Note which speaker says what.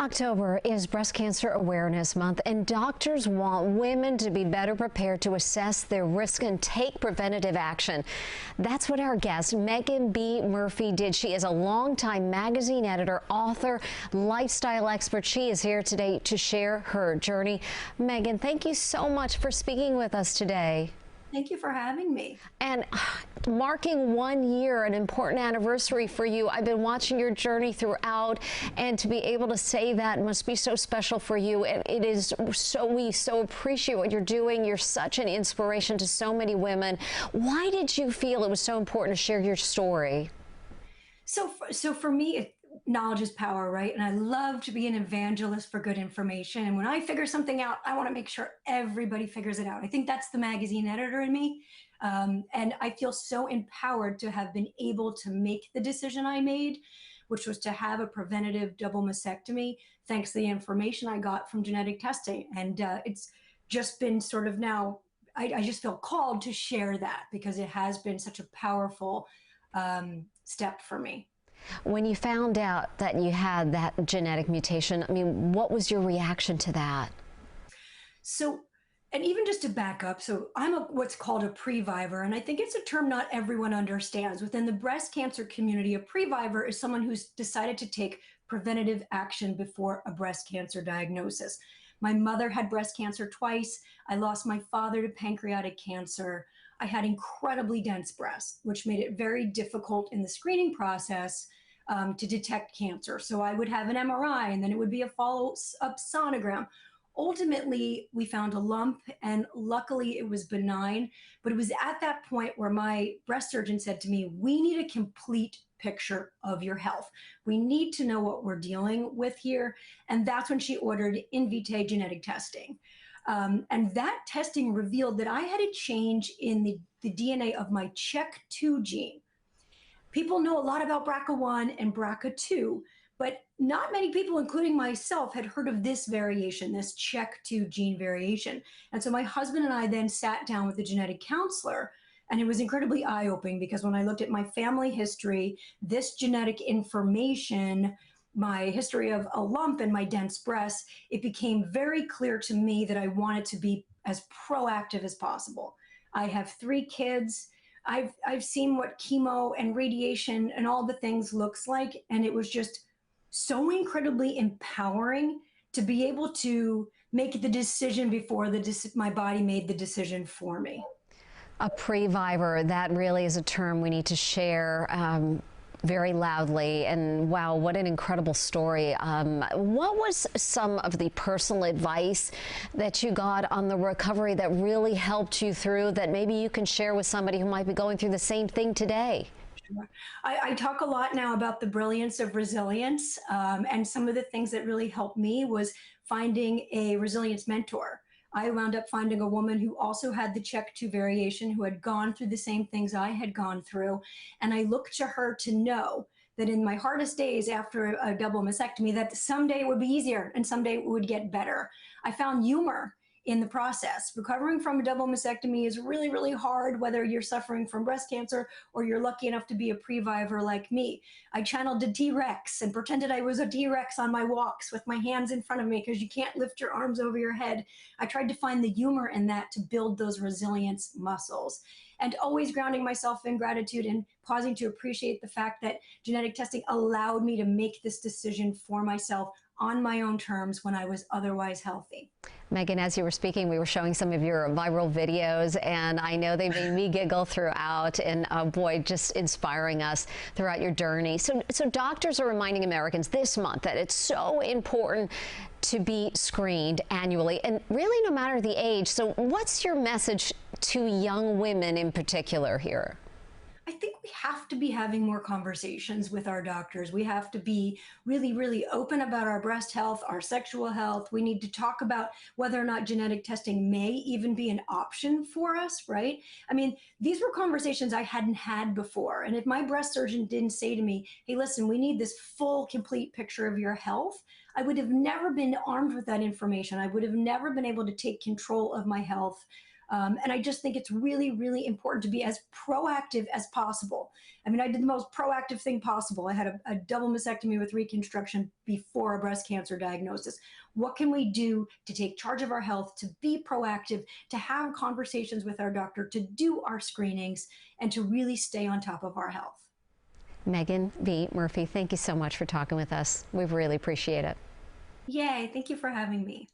Speaker 1: October is Breast Cancer Awareness Month, and doctors want women to be better prepared to assess their risk and take preventative action. That's what our guest, Meaghan B. Murphy, did. She is a longtime magazine editor, author, lifestyle expert. She is here today to share her journey. Meaghan, thank you so much for speaking with us today.
Speaker 2: Thank you for having me.
Speaker 1: And marking 1 year, an important anniversary for you. I've been watching your journey throughout, and to be able to say that must be so special for you. And it is so, we so appreciate what you're doing. You're such an inspiration to so many women. Why did you feel it was so important to share your story?
Speaker 2: So for me, knowledge is power, right? And I love to be an evangelist for good information. And when I figure something out, I want to make sure everybody figures it out. I think that's the magazine editor in me. And I feel so empowered to have been able to make the decision I made, which was to have a preventative double mastectomy, thanks to the information I got from genetic testing. And it's just been sort of now, I just feel called to share that because it has been such a powerful step for me.
Speaker 1: When you found out that you had that genetic mutation, I mean, what was your reaction to that?
Speaker 2: So, and even just to back up, so I'm what's called a previvor, and I think it's a term not everyone understands. Within the breast cancer community, a previvor is someone who's decided to take preventative action before a breast cancer diagnosis. My mother had breast cancer twice. I lost my father to pancreatic cancer. I had incredibly dense breasts, which made it very difficult in the screening process to detect cancer. So I would have an MRI, and then it would be a follow-up sonogram. Ultimately, we found a lump, and luckily it was benign. But it was at that point where my breast surgeon said to me, we need a complete picture of your health. We need to know what we're dealing with here. And that's when she ordered in vitro genetic testing. And that testing revealed that I had a change in the DNA of my CHEK2 gene. People know a lot about BRCA1 and BRCA2, but not many people, including myself, had heard of this variation, this CHEK2 gene variation. And so my husband and I then sat down with a genetic counselor, and it was incredibly eye-opening because when I looked at my family history, this genetic information, my history of a lump and my dense breasts, it became very clear to me that I wanted to be as proactive as possible. I have 3 kids. I've seen what chemo and radiation and all the things looks like, and it was just so incredibly empowering to be able to make the decision before my body made the decision for me.
Speaker 1: A previvor, that really is a term we need to share very loudly. And wow, what an incredible story. What was some of the personal advice that you got on the recovery that really helped you through, that maybe you can share with somebody who might be going through the same thing today?
Speaker 2: Sure. I talk a lot now about the brilliance of resilience, and some of the things that really helped me was finding a resilience mentor. I wound up finding a woman who also had the CHEK2 variation, who had gone through the same things I had gone through. And I looked to her to know that in my hardest days after a double mastectomy, that someday it would be easier and someday it would get better. I found humor in the process. Recovering from a double mastectomy is really, really hard, whether you're suffering from breast cancer or you're lucky enough to be a previvor like me. I channeled a T-Rex and pretended I was a T-Rex on my walks with my hands in front of me because you can't lift your arms over your head. I tried to find the humor in that to build those resilience muscles, and always grounding myself in gratitude and pausing to appreciate the fact that genetic testing allowed me to make this decision for myself on my own terms when I was otherwise healthy.
Speaker 1: Meaghan, as you were speaking, we were showing some of your viral videos, and I know they made me giggle throughout, and boy, just inspiring us throughout your journey. So doctors are reminding Americans this month that it's so important to be screened annually, and really no matter the age. So what's your message to young women in particular here?
Speaker 2: I think we have to be having more conversations with our doctors. We have to be really, really open about our breast health, our sexual health. We need to talk about whether or not genetic testing may even be an option for us, right? I mean, these were conversations I hadn't had before. And if my breast surgeon didn't say to me, hey, listen, we need this full, complete picture of your health, I would have never been armed with that information. I would have never been able to take control of my health And I just think it's really, really important to be as proactive as possible. I mean, I did the most proactive thing possible. I had a double mastectomy with reconstruction before a breast cancer diagnosis. What can we do to take charge of our health, to be proactive, to have conversations with our doctor, to do our screenings, and to really stay on top of our health?
Speaker 1: Meaghan B. Murphy, thank you so much for talking with us. We really appreciate it.
Speaker 2: Yay, thank you for having me.